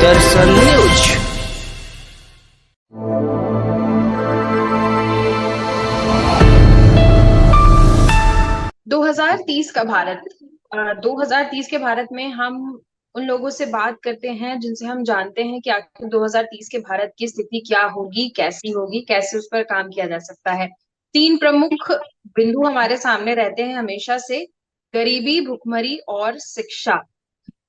दर्शन news. 2030 का भारत 2030 के भारत में हम उन लोगों से बात करते हैं जिनसे हम जानते हैं कि आखिर 2030 के भारत की स्थिति क्या होगी, कैसी होगी, कैसे उस पर काम किया जा सकता है। 3 प्रमुख बिंदु हमारे सामने रहते हैं हमेशा से, गरीबी, भुखमरी और शिक्षा।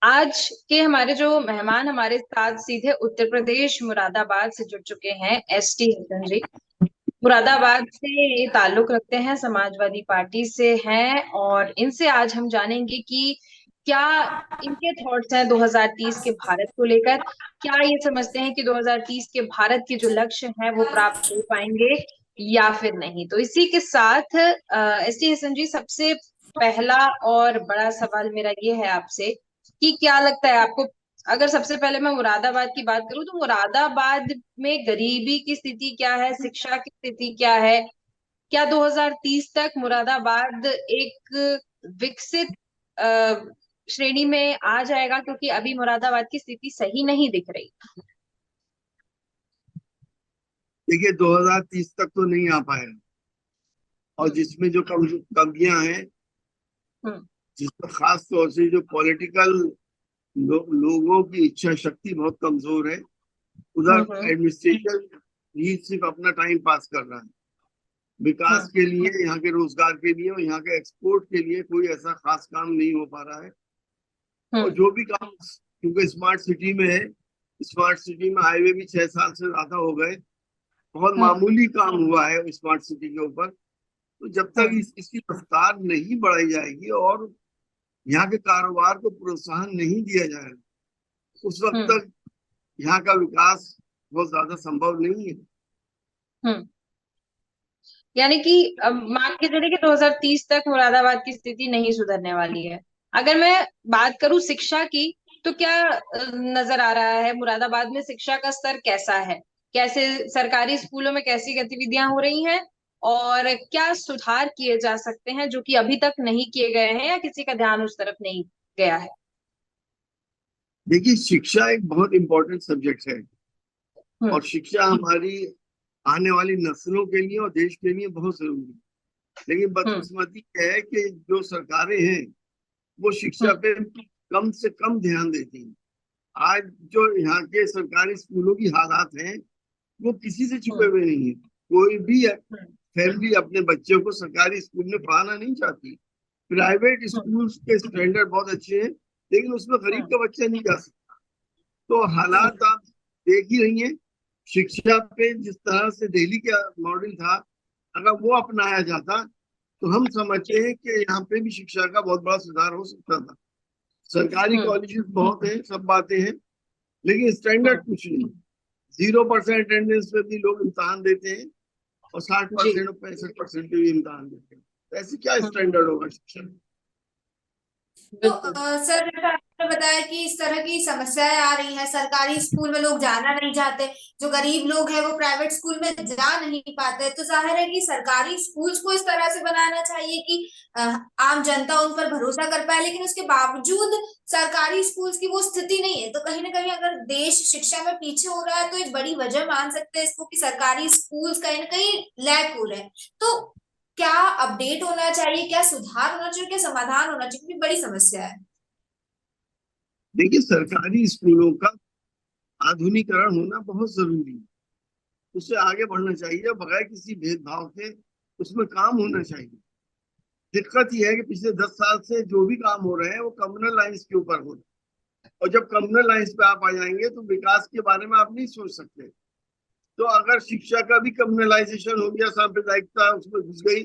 आज के हमारे जो मेहमान हमारे साथ सीधे उत्तर प्रदेश मुरादाबाद से जुड़ चुके हैं, एसटी हसन जी। मुरादाबाद से ये ताल्लुक रखते हैं, समाजवादी पार्टी से हैं और इनसे आज हम जानेंगे कि क्या इनके थॉट्स हैं 2030 के भारत को लेकर। क्या ये समझते हैं कि 2030 के भारत के जो लक्ष्य हैं वो प्राप्त हो पाएंगे या फिर नहीं। तो इसी के साथ एसटी हसन जी, सबसे पहला और बड़ा सवाल मेरा ये है आपसे कि क्या लगता है आपको, अगर सबसे पहले मैं मुरादाबाद की बात करूं तो मुरादाबाद में गरीबी की स्थिति क्या है, शिक्षा की स्थिति क्या है? क्या 2030 तक मुरादाबाद एक विकसित श्रेणी में आ जाएगा? क्योंकि अभी मुरादाबाद की स्थिति सही नहीं दिख रही। देखिए 2030 तक तो नहीं आ पाएगा और जिसमें जो कमियां हैं, हम्म। जिसमें खास तौर से जो पॉलिटिकल लोगों की इच्छा शक्ति बहुत कमजोर है। उधर हम्म। एडमिनिस्ट्रेशन ही सिर्फ अपना टाइम पास कर रहा है। विकास के लिए, यहाँ के रोजगार के लिए और यहाँ के एक्सपोर्ट के लिए कोई ऐसा खास काम नहीं हो पा रहा है। और जो भी काम, क्योंकि स्मार्ट सिटी में है, स्मार्ट सिटी में हाईवे भी 6 साल से ज्यादा हो गए, बहुत मामूली काम हुआ है स्मार्ट सिटी के ऊपर। तो जब तक इसकी रफ्तार नहीं बढ़ाई जाएगी और यहाँ के कारोबार को प्रोत्साहन नहीं दिया जाएगा, उस वक्त तक यहाँ का विकास बहुत ज्यादा संभव नहीं है। यानी कि मान के चलिए कि 2030 तक मुरादाबाद की स्थिति नहीं सुधरने वाली है। अगर मैं बात करूं शिक्षा की, तो क्या नजर आ रहा है मुरादाबाद में शिक्षा का स्तर कैसा है? कैसे सरकारी स्कूलों में कैसी गतिविधियां हो रही हैं और क्या सुधार किए जा सकते हैं जो कि अभी तक नहीं किए गए हैं या किसी का ध्यान उस तरफ नहीं गया है? देखिए, शिक्षा एक बहुत इंपॉर्टेंट सब्जेक्ट है और शिक्षा हमारी आने वाली नस्लों के लिए और देश के लिए बहुत जरूरी है। लेकिन बदकिस्मती है कि जो सरकारें हैं वो शिक्षा पे कम से कम ध्यान देती हैं। आज जो यहाँ के सरकारी स्कूलों की हालात हैं वो किसी से छुपे हुए नहीं है। कोई भी फैमिली अपने बच्चों को सरकारी स्कूल में पढ़ाना नहीं चाहती। प्राइवेट स्कूल के स्टैंडर्ड बहुत अच्छे हैं, लेकिन उसमें गरीब का बच्चा नहीं जा सकता। तो हालात आप देख ही रही हैं। शिक्षा पे जिस तरह से दिल्ली का मॉडल था, अगर वो अपनाया जाता तो हम समझते हैं कि यहाँ पे भी शिक्षा का बहुत बड़ा सुधार हो सकता था। सरकारी कॉलेजेस बहुत हैं, सब बातें हैं, लेकिन स्टैंडर्ड कुछ नहीं। 0% अटेंडेंस पे भी लोग इम्तहान देते हैं और 60% और 65% पे भी इम्तहान देते हैं। तो ऐसे क्या स्टैंडर्ड होगा शिक्षा में? तो सर, जैसा आपने बताया कि इस तरह की समस्याएं आ रही हैं, सरकारी स्कूल में लोग जाना नहीं चाहते, जो गरीब लोग हैं वो प्राइवेट स्कूल में जा नहीं पाते। तो जाहिर है कि सरकारी स्कूल्स को इस तरह से बनाना चाहिए कि आम जनता उन पर भरोसा कर पाए, लेकिन उसके बावजूद सरकारी स्कूल्स की वो स्थिति नहीं है। तो कहीं ना कहीं अगर देश शिक्षा में पीछे हो रहा है तो एक बड़ी वजह मान सकते हैं इसको कि सरकारी स्कूल्स कहीं ना कहीं लैक हो रहे हैं। तो क्या अपडेट होना चाहिए, क्या सुधार होना चाहिए, क्या समाधान होना चाहिए, क्योंकि बड़ी समस्या है। देखिए, सरकारी स्कूलों का आधुनिकीकरण होना बहुत जरूरी है। उससे आगे बढ़ना चाहिए बगैर किसी भेदभाव के, उसमें काम होना चाहिए। दिक्कत यह है कि पिछले 10 साल से जो भी काम हो रहे हैं वो कम्युनल लाइंस के ऊपर हो रहे हैं, और जब कम्युनल लाइंस पे आप आ जाएंगे तो विकास के बारे में आप नहीं सोच सकते। तो अगर शिक्षा का भी कम्युनलाइजेशन हो गया, सांप्रदायिकता उसमें घुस गई,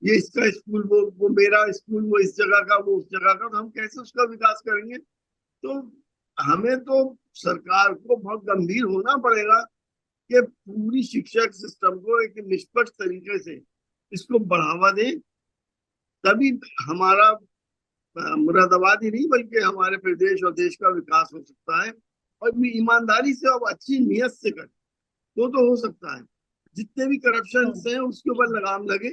ये इसका स्कूल, वो मेरा स्कूल, वो इस जगह का, वो उस जगह का, तो हम कैसे उसका विकास करेंगे? तो हमें तो सरकार को बहुत गंभीर होना पड़ेगा कि पूरी शिक्षा सिस्टम को एक निष्पक्ष तरीके से इसको बढ़ावा दें। तभी हमारा मुरादाबाद ही नहीं बल्कि हमारे प्रदेश और देश का विकास हो सकता है। और ईमानदारी से और अच्छी नीयत से करें तो हो सकता है। जितने भी करप्शन हैं उसके ऊपर लगाम लगे।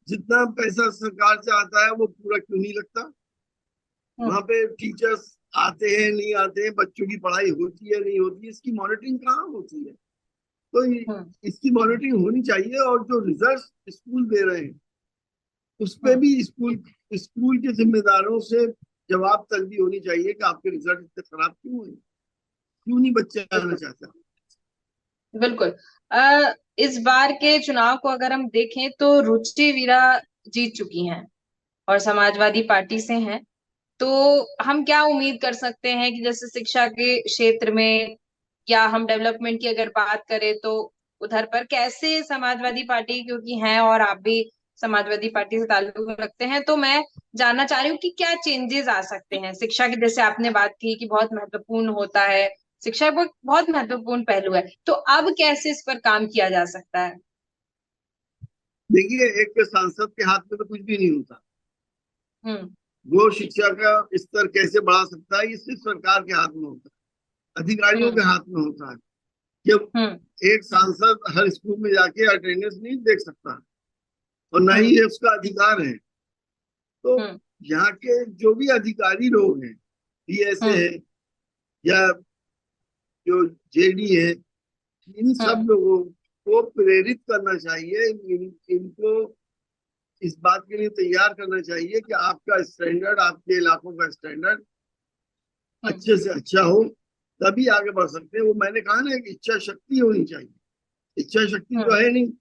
जितना पैसा सरकार से आता है वो पूरा क्यों नहीं लगता? वहां पे टीचर्स आते हैं नहीं आते हैं, बच्चों की पढ़ाई होती है नहीं होती है, इसकी मॉनिटरिंग कहाँ होती है? तो इसकी मॉनिटरिंग होनी चाहिए। और जो रिजल्ट स्कूल दे रहे हैं उस पे भी स्कूल स्कूल के जिम्मेदारों से जवाब तलबी होनी चाहिए कि आपके रिजल्ट इतने खराब क्यों हुए, क्यों नहीं बच्चे आना चाहता। बिल्कुल। इस बार के चुनाव को अगर हम देखें तो रुचि वीरा जीत चुकी हैं और समाजवादी पार्टी से हैं। तो हम क्या उम्मीद कर सकते हैं कि जैसे शिक्षा के क्षेत्र में या हम डेवलपमेंट की अगर बात करें तो उधर पर कैसे समाजवादी पार्टी, क्योंकि हैं और आप भी समाजवादी पार्टी से ताल्लुक रखते हैं, तो मैं जानना चाह रही हूँ कि क्या चेंजेस आ सकते हैं शिक्षा की। जैसे आपने बात की कि बहुत महत्वपूर्ण होता है, शिक्षा बहुत बहुत महत्वपूर्ण पहलू है, तो अब कैसे इस पर काम किया जा सकता है? देखिए, एक सांसद के हाथ में तो कुछ भी नहीं होता। हम्म। वो शिक्षा का स्तर कैसे बढ़ा सकता है, ये सिर्फ सरकार के हाथ में होता है, अधिकारियों के हम्म। हाथ में होता है। जब हम्म। एक सांसद हर स्कूल में जाके अटेंडेंस नहीं देख सकता और ना ही हम्म। ये उसका अधिकार है। तो हम्म। यहाँ के जो भी अधिकारी लोग हैं, पीएसए हम्म। है या जो जेडी है, इन सब हम्म। लोगों को प्रेरित करना चाहिए, इनको इस बात के लिए तैयार करना चाहिए कि आपका स्टैंडर्ड, आपके इलाकों का स्टैंडर्ड हम्म। अच्छे से अच्छा हो, तभी आगे बढ़ सकते हैं। वो मैंने कहा ना, एक इच्छा शक्ति होनी चाहिए, इच्छा शक्ति तो हम्म। है नहीं।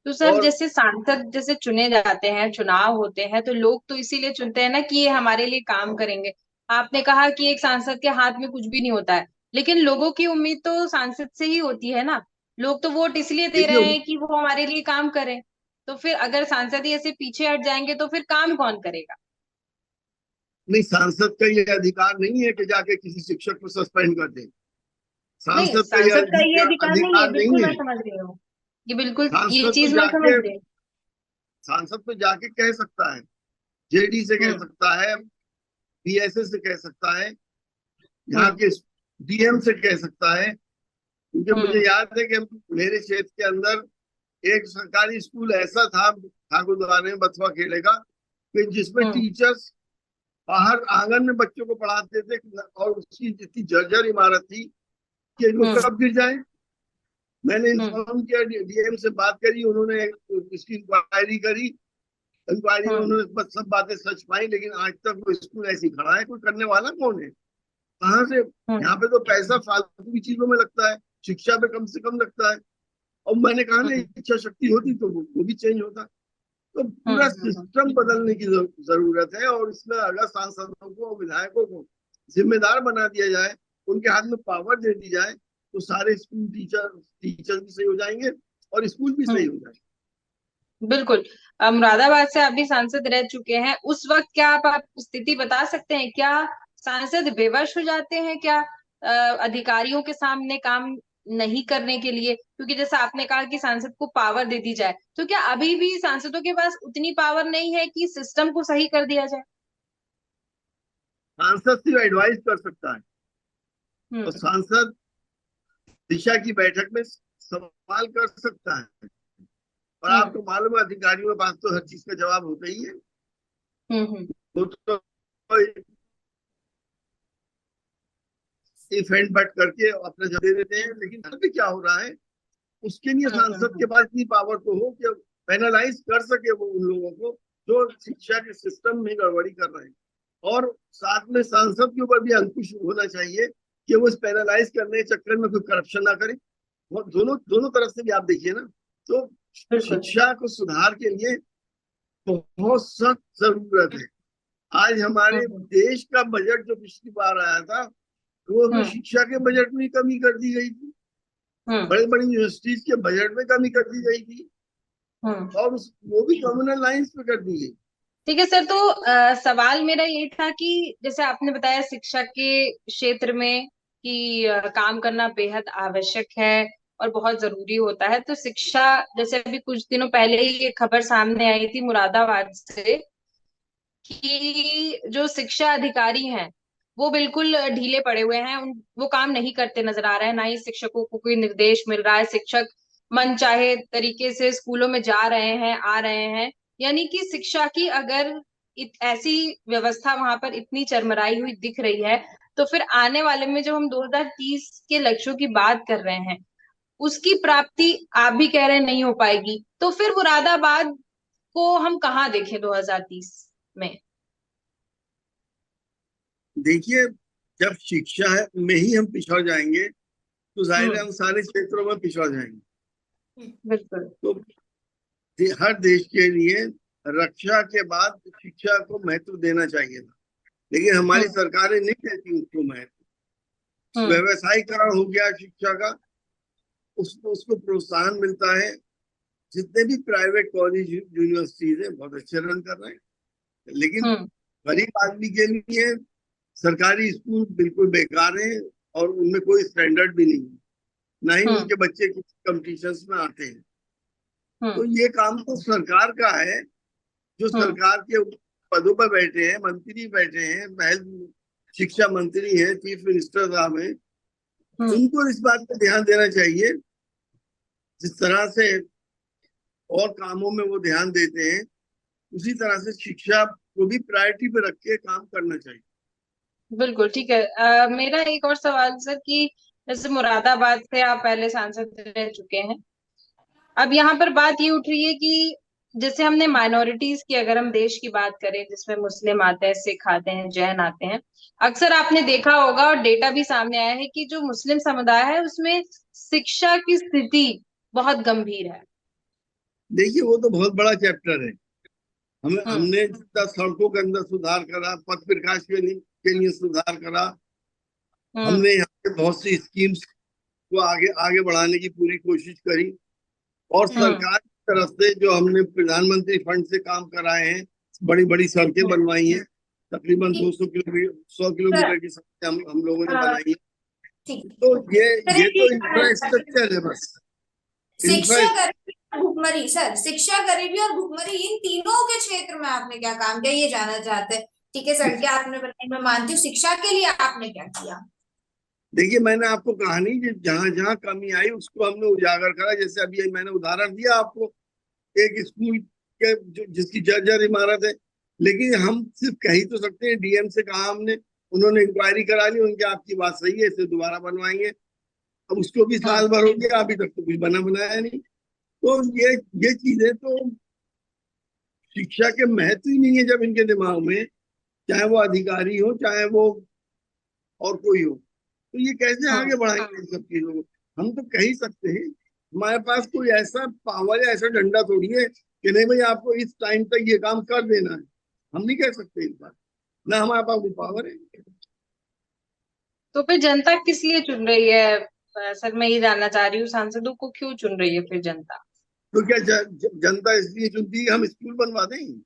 तो सर और जैसे सांसद जैसे चुने जाते हैं, चुनाव होते हैं, तो लोग तो इसीलिए चुनते हैं ना कि ये हमारे लिए काम करेंगे। आपने कहा कि एक सांसद के हाथ में कुछ भी नहीं होता है, लेकिन लोगों की उम्मीद तो सांसद से ही होती है ना। लोग तो वोट इसलिए दे देखिए, रहे हैं कि वो हमारे लिए काम करें। तो फिर अगर सांसद ही ऐसे पीछे हट जाएंगे तो फिर काम कौन करेगा? नहीं, सांसद का ये अधिकार नहीं है कि जाके किसी शिक्षक को सस्पेंड कर दे। नहीं, सांसद का ये सांसद का ये अधिकार नहीं है, अधिकार बिल्कुल नहीं मैं है। समझ रही हूँ। ये बिल्कुल, ये सांसद तो चीज मैं समझ जाके रही हूँ। सांसद तो जाके कह सकता है, जेडी से कह हम्म। सकता है, पीएसए से कह सकता है, यहाँ हम्म। के डीएम से कह सकता है। क्योंकि मुझे हम्म। याद है कि मेरे क्षेत्र के अंदर एक सरकारी स्कूल ऐसा था ठाकुरद्वारा में, बथुआ खेड़े का, कि जिसमें हम्म। टीचर्स बाहर आंगन में बच्चों को पढ़ाते थे, और उसकी इतनी जर्जर इमारत थी कि इनको हम्म। कब गिर जाए। मैंने हम्म। इन्फॉर्म किया, डीएम से बात करी, उन्होंने इसकी इंक्वायरी करी। इंक्वायरी में हम्म। उन्होंने बस सब बातें सच पाई, लेकिन आज तक वो स्कूल ऐसी खड़ा है, कोई करने वाला कौन है? कहाँ से? हम्म। यहाँ पे तो पैसा फालतू की चीजों में लगता है, शिक्षा पे कम से कम लगता है। और मैंने कहा ना, हम्म। इच्छा शक्ति होती तो वो भी चेंज होता। तो पूरा हम्म। हम्म। सिस्टम बदलने की जरूरत है। और इसमें अगर सांसदों को, विधायकों को जिम्मेदार बना दिया जाए, उनके हाथ में पावर दे दी जाए, तो सारे स्कूल टीचर भी सही हो जाएंगे और स्कूल भी सही हम्म। हो जाएंगे। बिल्कुल। मुरादाबाद से आप भी सांसद रह चुके हैं, उस वक्त क्या आप स्थिति बता सकते हैं? क्या सांसद बेवश हो जाते हैं क्या अधिकारियों के सामने काम नहीं करने के लिए? क्योंकि जैसा आपने कहा कि सांसद को पावर दे दी जाए, तो क्या अभी भी सांसदों के पास उतनी पावर नहीं है कि सिस्टम को सही कर दिया जाए? सांसद सिर्फ एडवाइस कर सकता है, और हम्म। सांसद दिशा की बैठक में सवाल कर सकता है। और हम्म। आपको मालूम है, अधिकारियों के पास तो हर चीज का जवाब होता ही है। हम्म। हम्म। वो तो इफ एंड बट करके अपना जवाब दे देते हैं। लेकिन अभी क्या हो रहा है, उसके लिए हम्म। सांसद के पास इतनी पावर तो हो कि पेनलाइज कर सके वो उन लोगों को जो शिक्षा के सिस्टम में गड़बड़ी कर रहे हैं। और साथ में सांसद के ऊपर भी अंकुश होना चाहिए कि वो इस पेनलाइज करने के चक्कर में कोई करप्शन ना करे। वो दोनों दोनों तरफ से भी आप देखिए ना। तो बिल्कुल। शिक्षा को सुधार के लिए बहुत सख्त जरूरत है। आज हमारे हम्म। देश का बजट जो पिछली बार आया था, वो उसमें हम्म। शिक्षा के बजट में कमी कर दी गई थी, हम्म। बड़ी बड़ी यूनिवर्सिटीज के बजट में कमी कर दी गई थी, हम्म। और वो भी कम्युनल लाइंस पे कर दी गई। ठीक है सर, तो सवाल मेरा ये था कि जैसे आपने बताया शिक्षा के क्षेत्र में कि काम करना बेहद आवश्यक है और बहुत जरूरी होता है। तो शिक्षा, जैसे अभी कुछ दिनों पहले ही ये खबर सामने आई थी मुरादाबाद से कि जो शिक्षा अधिकारी हैं वो बिल्कुल ढीले पड़े हुए हैं, वो काम नहीं करते नजर आ रहे हैं, ना ही शिक्षकों को कोई निर्देश मिल रहा है। शिक्षक मन चाहे तरीके से स्कूलों में जा रहे हैं, आ रहे हैं। यानी कि शिक्षा की अगर ऐसी व्यवस्था वहां पर इतनी चरमराई हुई दिख रही है, तो फिर आने वाले में जब हम 2030 के लक्ष्यों की बात कर रहे हैं, उसकी प्राप्ति आप भी कह रहे हैं नहीं हो पाएगी, तो फिर मुरादाबाद को हम कहाँ देखें 2030 में? देखिए, जब शिक्षा में ही हम पिछड़ जाएंगे तो जाहिर है हम सारे क्षेत्रों में पिछड़ जाएंगे। बिल्कुल। तो हर देश के लिए रक्षा के बाद शिक्षा को महत्व देना चाहिए था, लेकिन हमारी सरकारें नहीं देती उसको महत्व। व्यवसायीकरण हो गया शिक्षा का, उसको प्रोत्साहन मिलता है। जितने भी प्राइवेट कॉलेज यूनिवर्सिटीज हैं बहुत अच्छे रन कर रहे हैं, लेकिन गरीब आदमी के लिए सरकारी स्कूल बिल्कुल बेकार है और उनमें कोई स्टैंडर्ड भी नहीं है, ना ही उनके बच्चे किसी कॉम्पिटिशन्स में आते हैं। तो ये काम तो सरकार का है, जो सरकार के पदों पर बैठे हैं, मंत्री बैठे हैं, महज शिक्षा मंत्री हैं, चीफ मिनिस्टर साहब हैं, उनको इस बात पर ध्यान देना चाहिए। जिस तरह से और कामों में वो ध्यान देते हैं, उसी तरह से शिक्षा को भी प्रायोरिटी पे रख के काम करना चाहिए। बिल्कुल ठीक है। मेरा एक और सवाल सर कि जैसे मुरादाबाद से आप पहले सांसद रह चुके हैं, अब यहाँ पर बात ये उठ रही है कि जैसे हमने माइनॉरिटीज की, अगर हम देश की बात करें जिसमें मुस्लिम आते हैं, सिख आते हैं, जैन आते हैं, अक्सर आपने देखा होगा और डेटा भी सामने आया है कि जो मुस्लिम समुदाय है उसमें शिक्षा की स्थिति बहुत गंभीर है। देखिए, वो तो बहुत बड़ा चैप्टर है। हमने जितना सड़कों के अंदर सुधार करा, पथ प्रकाश के लिए सुधार करा, हमने यहाँ पे बहुत सी स्कीम्स को आगे आगे बढ़ाने की पूरी कोशिश करी, और सरकार की तरफ से जो हमने प्रधानमंत्री फंड से काम कराए हैं, बड़ी बड़ी सड़कें बनवाई हैं, तकरीबन 100 किलोमीटर की सड़कें हम लोगों ने बनाई है। तो ये तो इंफ्रास्ट्रक्चर है बस। भुखमरी सर, शिक्षा, गरीबी और भुखमरी, इन तीनों के क्षेत्र में आपने क्या काम किया, ये जानना चाहते हैं। ठीक है सर, क्या आपने बताया, मैं मानती हूँ, शिक्षा के लिए आपने क्या किया? देखिए, मैंने आपको कहा नहीं कि जहां जहां कमी आई उसको हमने उजागर करा। जैसे अभी मैंने उदाहरण दिया आपको एक स्कूल के जिसकी जर्जर इमारत है, लेकिन हम सिर्फ कह ही तो सकते हैं। डीएम से कहा हमने, उन्होंने इंक्वायरी करा ली, उनकी आपकी बात सही है, इसे दोबारा बनवाएंगे। अब उसको भी साल भर हो गया, अभी तक तो कुछ बनाया नहीं। तो ये चीजें तो शिक्षा के महत्व ही नहीं है जब इनके दिमाग में, चाहे वो अधिकारी हो चाहे वो और कोई हो, तो ये कैसे आगे बढ़ाएंगे इन सब चीजों को? हम तो कह ही सकते हैं, हमारे पास कोई ऐसा पावर है, ऐसा डंडा थोड़ी है कि नहीं भाई आपको इस टाइम तक ये काम कर देना है। हम नहीं कह सकते इस बात, ना हमारे पास वो पावर है। तो फिर जनता किस लिए चुन रही है सर? मैं ये जानना चाह रही हूँ, सांसदों को क्यों चुन रही है फिर जनता? तो क्या जनता इसलिए चुनती है हम स्कूल बनवा दें?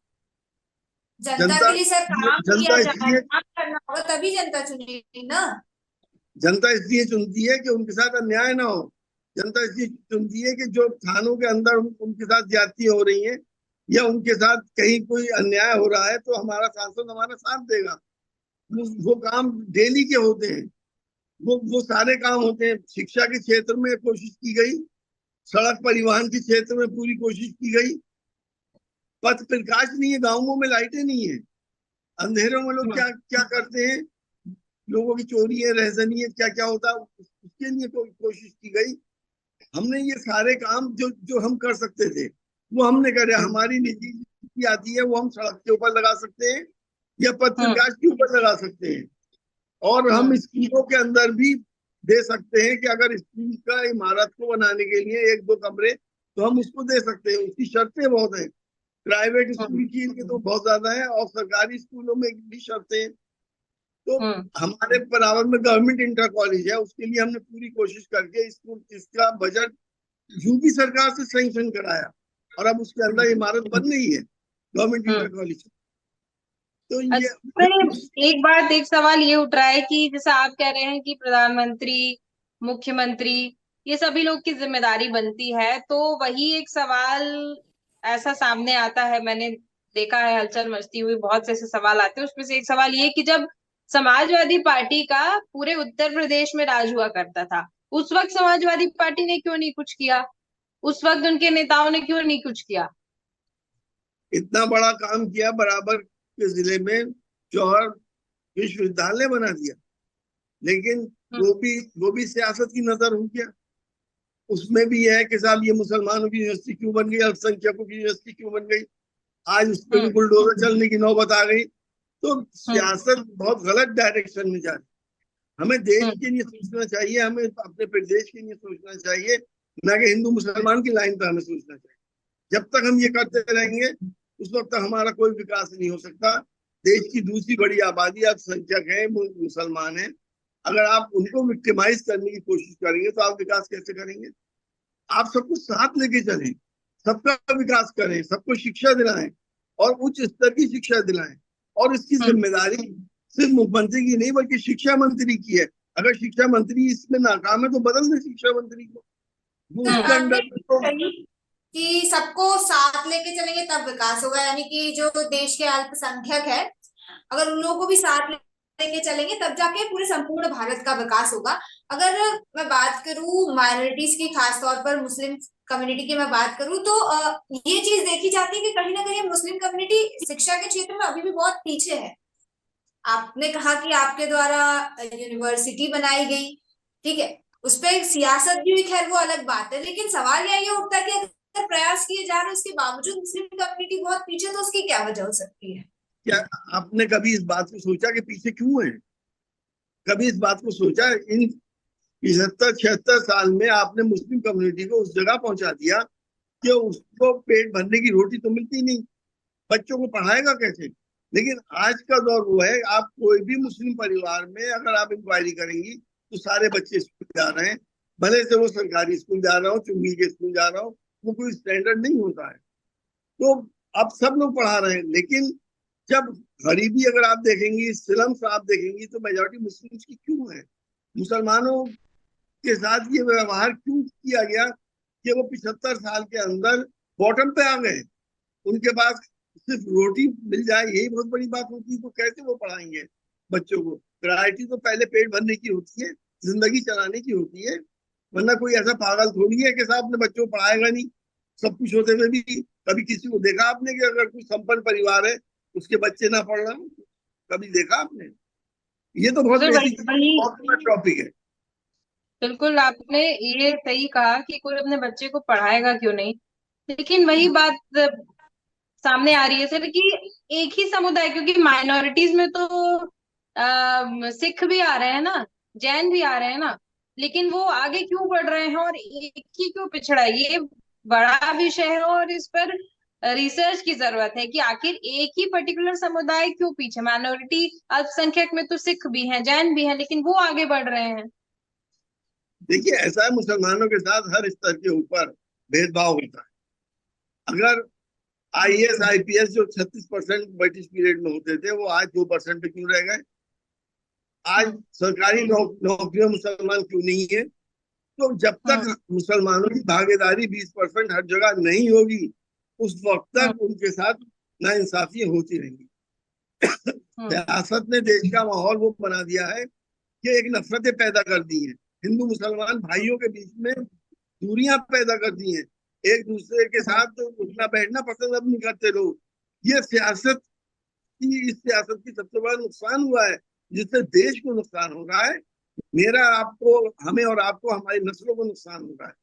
जनता के लिए सर काम किया जनता जाए, काम करना होगा तभी जनता चुनेगी ना। जनता इसलिए चुनती है कि उनके साथ अन्याय ना हो। जनता इसलिए चुनती है कि जो थानों के अंदर उनके साथ ज्यादती हो रही है या उनके साथ कहीं कोई अन्याय हो रहा है, तो हमारा सांसद हमारा साथ देगा। वो काम डेली के होते हैं, वो सारे काम होते हैं। शिक्षा के क्षेत्र में कोशिश की गई, सड़क परिवहन के क्षेत्र में पूरी कोशिश की गई। पथ प्रकाश नहीं है, गाँवों में लाइटें नहीं है, अंधेरों में लोग क्या क्या करते हैं, लोगों की चोरी है, रहजनी है, क्या क्या होता है, उसके लिए कोशिश की गई। हमने ये सारे काम जो जो हम कर सकते थे वो हमने करे। हमारी निजी नीति आती है, वो हम सड़क के ऊपर लगा सकते हैं या पथ प्रकाश के ऊपर लगा सकते हैं, और हम स्कूलों के अंदर भी दे सकते हैं कि अगर स्कूल का इमारत को बनाने के लिए 1-2 कमरे तो हम उसको दे सकते हैं। उसकी शर्तें बहुत है, प्राइवेट स्कूल की इनके तो बहुत ज्यादा है, और सरकारी स्कूलों में भी शर्तें हैं। तो हमारे बराबर में गवर्नमेंट इंटर कॉलेज है, उसके लिए हमने पूरी कोशिश करके इसका बजट यूपी सरकार से सैंक्शन कराया, और अब उसके अंदर इमारत बन रही है गवर्नमेंट इंटर कॉलेज। तो ये एक सवाल ये उठ रहा है कि जैसा आप कह रहे हैं कि प्रधानमंत्री, मुख्यमंत्री, ये सभी लोग की जिम्मेदारी बनती है, तो वही एक सवाल ऐसा सामने आता है, मैंने देखा है हलचल मचती हुई, बहुत से ऐसे सवाल आते हैं। उसमें से एक सवाल ये कि जब समाजवादी पार्टी का पूरे उत्तर प्रदेश में राज हुआ करता था, उस वक्त समाजवादी पार्टी ने क्यों नहीं कुछ किया? उस वक्त उनके नेताओं ने क्यों नहीं कुछ किया? इतना बड़ा काम किया, बराबर आपके जिले में जौहर विश्वविद्यालय बना दिया, लेकिन वो भी सियासत की नजर हो गया। उसमें भी है कि साहब ये मुसलमानों की यूनिवर्सिटी क्यों बन गई, अल्पसंख्यकों की यूनिवर्सिटी क्यों बन गई, आज उस पर भी बुलडोजर चलने की नौबत आ गई। तो सियासत बहुत गलत डायरेक्शन में जा रही है। हमें देश के लिए सोचना चाहिए, हमें अपने प्रदेश के लिए सोचना चाहिए, ना कि हिंदू मुसलमान की लाइन पर हमें सोचना चाहिए। जब तक हम ये करते रहेंगे उस वक्त तक हमारा कोई विकास नहीं हो सकता। देश की दूसरी बड़ी आबादी अल्पसंख्यक है, मुसलमान है। अगर आप उनको विक्टिमाइज करने की कोशिश करेंगे तो आप विकास कैसे करेंगे? आप सबको साथ लेके चलें, सबका विकास करें, सबको शिक्षा दिलाएं और उच्च स्तर की शिक्षा दिलाएं। और इसकी जिम्मेदारी सिर्फ मुख्यमंत्री की नहीं बल्कि शिक्षा मंत्री की है। अगर शिक्षा मंत्री इसमें नाकाम है तो बदल दें शिक्षा मंत्री को, वो उसके अंडर तो कि सबको साथ लेके चलेंगे तब विकास होगा, यानी कि जो देश के अल्पसंख्यक है अगर उन लोगों को भी साथ लेके चलेंगे तब जाके पूरे संपूर्ण भारत का विकास होगा। अगर मैं बात करूं माइनॉरिटीज की, खास तौर पर मुस्लिम कम्युनिटी की मैं बात करूं तो ये चीज देखी जाती है कि कहीं ना कहीं मुस्लिम कम्युनिटी शिक्षा के क्षेत्र में अभी भी बहुत पीछे है। आपने कहा कि आपके द्वारा यूनिवर्सिटी बनाई गई, ठीक है, उस पर सियासत भी हुई, खैर वो अलग बात है, लेकिन सवाल ये उठता है कि अगर प्रयास किए जा रहे उसके बावजूद मुस्लिम कम्युनिटी बहुत पीछे, तो उसकी क्या वजह हो सकती है? क्या आपने कभी इस बात को सोचा कि पीछे क्यों है? कभी इस बात को सोचा? इन 75-76 साल में आपने मुस्लिम कम्युनिटी को उस जगह पहुंचा दिया कि उसको पेट भरने की रोटी तो मिलती नहीं, बच्चों को पढ़ाएगा कैसे? लेकिन आज का दौर वो है, आप कोई भी मुस्लिम परिवार में अगर आप इंक्वायरी करेंगी तो सारे बच्चे स्कूल जा रहे हैं, भले से वो सरकारी स्कूल जा रहा हो, चुंगी के स्कूल जा रहा हो, वो कोई स्टैंडर्ड नहीं होता है। तो अब सब लोग पढ़ा रहे हैं, लेकिन जब गरीबी अगर आप देखेंगी, स्लम्स आप देखेंगी, तो मेजोरिटी मुस्लिम्स की क्यों है? मुसलमानों के साथ ये व्यवहार क्यों किया गया कि वो 75 साल के अंदर बॉटम पे आ गए? उनके पास सिर्फ रोटी मिल जाए यही बहुत बड़ी बात होती है, तो कैसे वो पढ़ाएंगे बच्चों को? प्रायोरिटी तो पहले पेट भरने की होती है, जिंदगी चलाने की होती है। वरना कोई ऐसा पागल थोड़ी है कि साहब अपने बच्चों को पढ़ाएगा नहीं। सब कुछ होते हुए भी कभी किसी को देखा आपने कि अगर कोई संपन्न परिवार है उसके बच्चे ना पढ़ रहे हो? कभी देखा आपने? ये तो बहुत बेसिक टॉपिक है। बिल्कुल आपने ये सही कहा कि कोई अपने बच्चे को पढ़ाएगा क्यों नहीं, लेकिन वही बात सामने आ रही है सर कि एक ही समुदाय, क्योंकि माइनॉरिटीज में तो सिख भी आ रहे हैं ना, जैन भी आ रहे हैं ना, लेकिन वो आगे क्यों बढ़ रहे हैं और एक ही क्यों पिछड़ा है? ये बड़ा विषय है और इस पर रिसर्च की जरूरत है कि आखिर एक ही पर्टिकुलर समुदाय क्यों पीछे। माइनॉरिटी अल्पसंख्यक में तो सिख भी हैं, जैन भी हैं, लेकिन वो आगे बढ़ रहे हैं। देखिए, ऐसा है, मुसलमानों के साथ हर स्तर के ऊपर भेदभाव होता है। अगर IAS IPS जो 36% ब्रिटिश पीरियड में होते थे वो आज 2% पे क्यों रह गए? आज सरकारी नौकरियों मुसलमान क्यों नहीं है? तो जब तक मुसलमानों की भागीदारी 20% हर जगह नहीं होगी उस वक्त तक उनके साथ नाइंसाफी होती रहेंगी। सियासत ने देश का माहौल वो बना दिया है कि एक नफरतें पैदा कर दी हैं, हिंदू मुसलमान भाइयों के बीच में दूरियां पैदा कर दी हैं, एक दूसरे के साथ उठना बैठना पसंद अब नहीं करते लोग। ये सियासत इस सियासत की सबसे बड़ा नुकसान हुआ है, जिससे देश को नुकसान हो रहा है। मेरा आपको, हमें और आपको, हमारी नस्लों को नुकसान हो रहा है।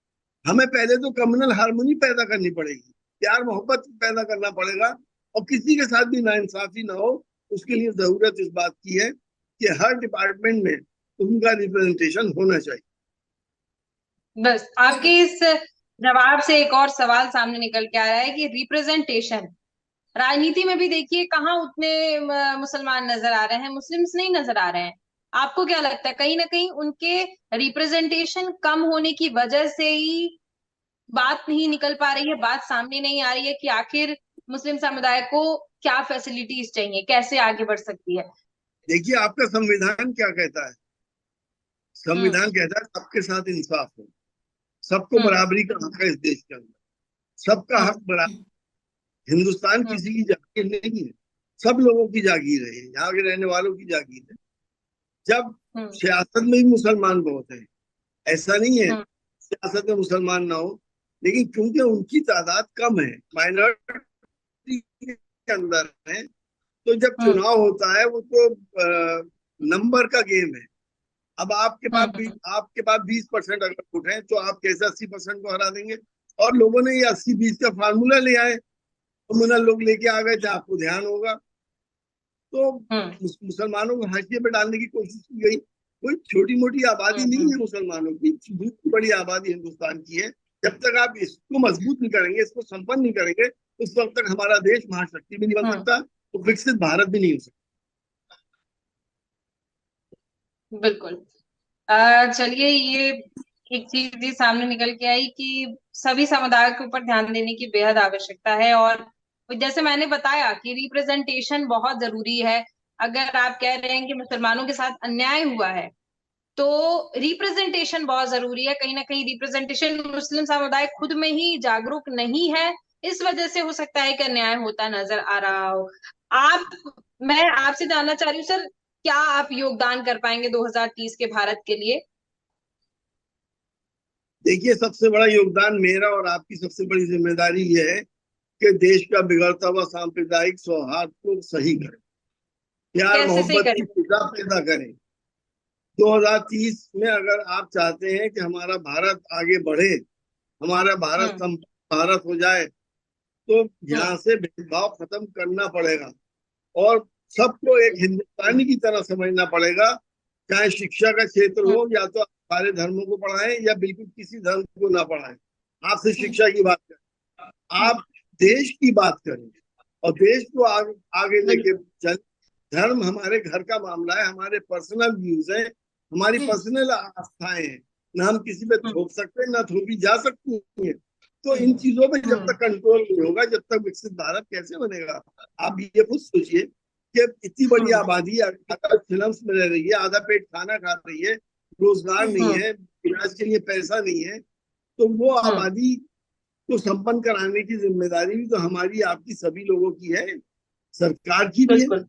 हमें पहले तो कम्युनल हार्मोनी पैदा करनी पड़ेगी, प्यार मोहब्बत पैदा करना पड़ेगा, और किसी के साथ भी नाइंसाफी ना हो। उसके लिए जरूरत इस बात की है कि हर डिपार्टमेंट में उनका रिप्रेजेंटेशन होना चाहिए। बस आपके इस जवाब से एक और सवाल सामने निकल के आ रहा है कि रिप्रेजेंटेशन, राजनीति में भी देखिए कहाँ उतने मुसलमान नजर आ रहे हैं, मुस्लिम्स नहीं नजर आ रहे हैं। आपको क्या लगता है कहीं ना कहीं उनके रिप्रेजेंटेशन कम होने की वजह से ही बात नहीं निकल पा रही है, बात सामने नहीं आ रही है कि आखिर मुस्लिम समुदाय को क्या फैसिलिटीज चाहिए, कैसे आगे बढ़ सकती है? देखिए, आपका संविधान क्या कहता है? संविधान कहता है सबके साथ इंसाफ हो, सबको बराबरी का हक है इस देश के अंदर, सबका हक बराबर। हिंदुस्तान किसी की जागीर नहीं है, सब लोगों की जागीर है, यहाँ के रहने वालों की जागीर है। जब सियासत में भी मुसलमान बहुत है, ऐसा नहीं है सियासत में मुसलमान ना हो, लेकिन क्योंकि उनकी तादाद कम है, माइनॉरिटी के अंदर है, तो जब चुनाव होता है वो तो नंबर का गेम है। अब आपके पास 20% अगर वोट है तो आप कैसे 80% को हरा देंगे? और लोगों ने ये 80-20 का फार्मूला ले आए, तो लोग लेके आ गए थे, आपको ध्यान होगा। तो मुसलमानों को हाशिए पे डालने की कोशिश की गई। कोई छोटी मोटी आबादी नहीं है मुसलमानों की, बहुत बड़ी आबादी हिंदुस्तान की है। जब तक आप इसको मजबूत नहीं करेंगे, इसको संपन्न नहीं करेंगे, उस वक्त तक हमारा देश महाशक्ति भी नहीं बन सकता, तो विकसित भारत भी नहीं हो सकता। बिल्कुल। चलिए, ये एक चीज ये सामने निकल के आई कि सभी समुदायों के ऊपर ध्यान देने की बेहद आवश्यकता है, और जैसे मैंने बताया कि रिप्रेजेंटेशन बहुत जरूरी है। अगर आप कह रहे हैं कि मुसलमानों के साथ अन्याय हुआ है, तो रिप्रेजेंटेशन बहुत जरूरी है। कहीं ना कहीं रिप्रेजेंटेशन, मुस्लिम समुदाय खुद में ही जागरूक नहीं है, इस वजह से हो सकता है कि अन्याय होता नजर आ रहा हो। मैं आपसे जानना चाह रही हूँ सर, क्या आप योगदान कर पाएंगे 2030 के भारत के लिए? देखिए, सबसे बड़ा योगदान मेरा और आपकी सबसे बड़ी जिम्मेदारी ये है कि देश का बिगड़ता हुआ सांप्रदायिक सौहार्द को सही करें, प्यार कैसे सही मोहब्बत की करें? फिजा पैदा करें। 2030 में अगर आप चाहते हैं कि हमारा भारत आगे बढ़े, हमारा भारत संपन्न भारत हो जाए, तो यहाँ से भेदभाव खत्म करना पड़ेगा और सबको एक हिंदुस्तानी की तरह समझना पड़ेगा। चाहे शिक्षा का क्षेत्र हो, या तो आप सारे धर्मों को पढ़ाएं या बिल्कुल किसी धर्म को ना पढ़ाएं। आपसे शिक्षा की बात करें, आप देश की बात करें और देश को आगे लेके चल। धर्म हमारे घर का मामला है, हमारे पर्सनल व्यूज है, हमारी पर्सनल आस्थाएं हैं, ना हम किसी पे थोप सकते हैं, ना थोपी जा सकती है। तो इन चीजों पे जब तक कंट्रोल नहीं होगा, जब तक विकसित भारत कैसे बनेगा? आप ये खुद सोचिए कि इतनी बड़ी आबादी अगर फिल्म्स में रह रही है, आधा पेट खाना खा रही है, रोजगार नहीं है, इलाज के लिए पैसा नहीं है, तो वो आबादी को संपन्न कराने की जिम्मेदारी भी तो हमारी आपकी सभी लोगों की है, सरकार की भी है।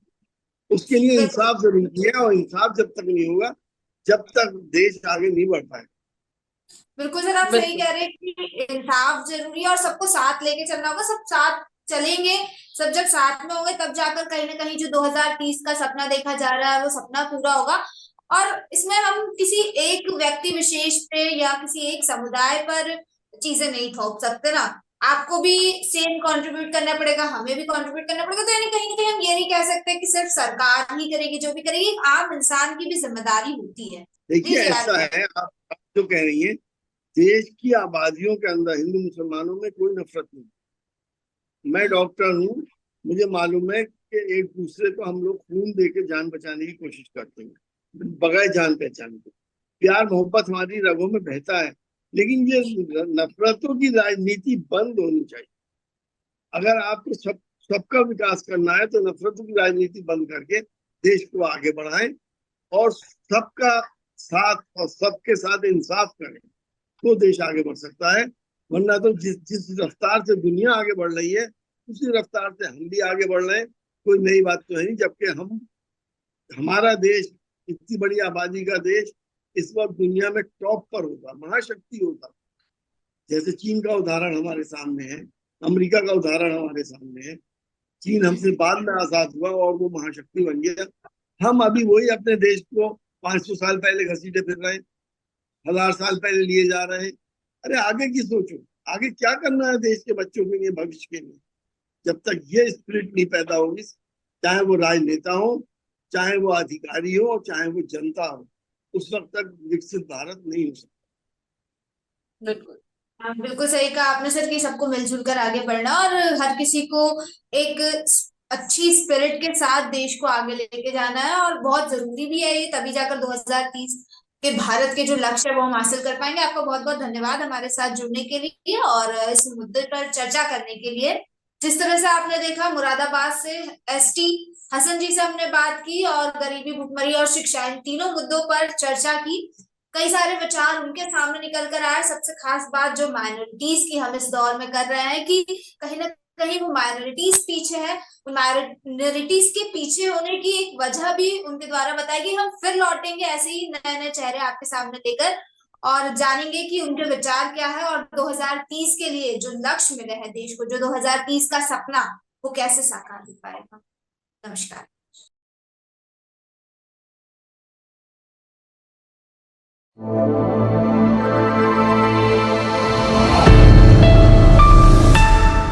उसके लिए इंसाफ जरूरी है, और इंसाफ जब तक नहीं होगा, जब तक देश आगे नहीं बढ़ पाएगा। बिल्कुल सर, आप सही कह रहे हैं कि इंसाफ जरूरी है और सबको साथ लेके चलना होगा। सब साथ चलेंगे, सब जब साथ में होंगे तब जाकर कहीं ना कहीं जो 2030 का सपना देखा जा रहा है वो सपना पूरा होगा। और इसमें हम किसी एक व्यक्ति विशेष पे या किसी एक समुदाय पर चीजें नहीं थोप सकते ना। आपको भी सेम कंट्रीब्यूट करना पड़ेगा, हमें भी कंट्रीब्यूट करना पड़ेगा। तो यानी कहीं ना कहीं हम ये नहीं कह सकते कि सिर्फ सरकार ही करेगी, जो भी करेगी आम इंसान की भी जिम्मेदारी होती है। देखिए, ऐसा है, आप जो कह रही हैं, देश की आबादियों के अंदर हिंदू मुसलमानों में कोई नफरत नहीं। मैं डॉक्टर हूँ, मुझे मालूम है कि एक दूसरे को हम लोग खून देके जान बचाने की कोशिश करते हैं, बगैर जान पहचान के। प्यार मोहब्बत हमारी रगों में बहता है, लेकिन ये नफरतों की राजनीति बंद होनी चाहिए। अगर आपको सबका विकास करना है तो नफरतों की राजनीति बंद करके देश को आगे बढ़ाएं और सबका साथ और सबके साथ इंसाफ करें, तो देश आगे बढ़ सकता है। वरना तो जिस रफ्तार से दुनिया आगे बढ़ रही है, उसी रफ्तार से हम भी आगे बढ़ रहे हैं। कोई नई बात तो है नहीं, जबकि हमारा देश, इतनी बड़ी आबादी का देश, इस वक्त दुनिया में टॉप पर होता, महाशक्ति होता। जैसे चीन का उदाहरण हमारे सामने है, अमेरिका का उदाहरण हमारे सामने है। चीन हमसे बाद में आजाद हुआ और वो महाशक्ति बन गया। हम अभी वही अपने देश को 500 साल पहले घसीटे फिर रहे हैं, 1000 साल पहले लिए जा रहे हैं। अरे आगे की सोचो, आगे क्या करना है देश के बच्चों के लिए, भविष्य के लिए। जब तक ये स्पिरिट नहीं पैदा होगी, चाहे वो राजनेता हो, चाहे वो अधिकारी हो, और चाहे वो जनता हो, उस वक्त तक विकसित भारत नहीं हो सकता। बिल्कुल। बिल्कुल सही कहा आपने सर कि सबको मिलजुल कर आगे बढ़ना और हर किसी को एक अच्छी स्पिरिट के साथ देश को आगे लेके जाना है। और बहुत जरूरी भी है ये, तभी जाकर 2030 के भारत के जो लक्ष्य है वो हम हासिल कर पाएंगे। आपका बहुत बहुत धन्यवाद हमारे साथ जुड़ने के लिए और इस मुद्दे पर चर्चा करने के लिए। जिस तरह से आपने देखा, मुरादाबाद से एसटी हसन जी से हमने बात की और गरीबी, भुखमरी और शिक्षा, इन तीनों मुद्दों पर चर्चा की। कई सारे विचार उनके सामने निकल कर आए। सबसे खास बात जो माइनॉरिटीज की हम इस दौर में कर रहे हैं कि कहीं ना कहीं वो माइनॉरिटीज पीछे है। माइनॉरिटीज के पीछे होने की एक वजह भी उनके द्वारा बताई गई। हम फिर लौटेंगे ऐसे ही नए नए चेहरे आपके सामने लेकर और जानेंगे कि उनके विचार क्या है और 2030 के लिए जो लक्ष्य मिले हैं देश को, जो 2030 का सपना, वो कैसे साकार हो पाएगा। नमस्कार।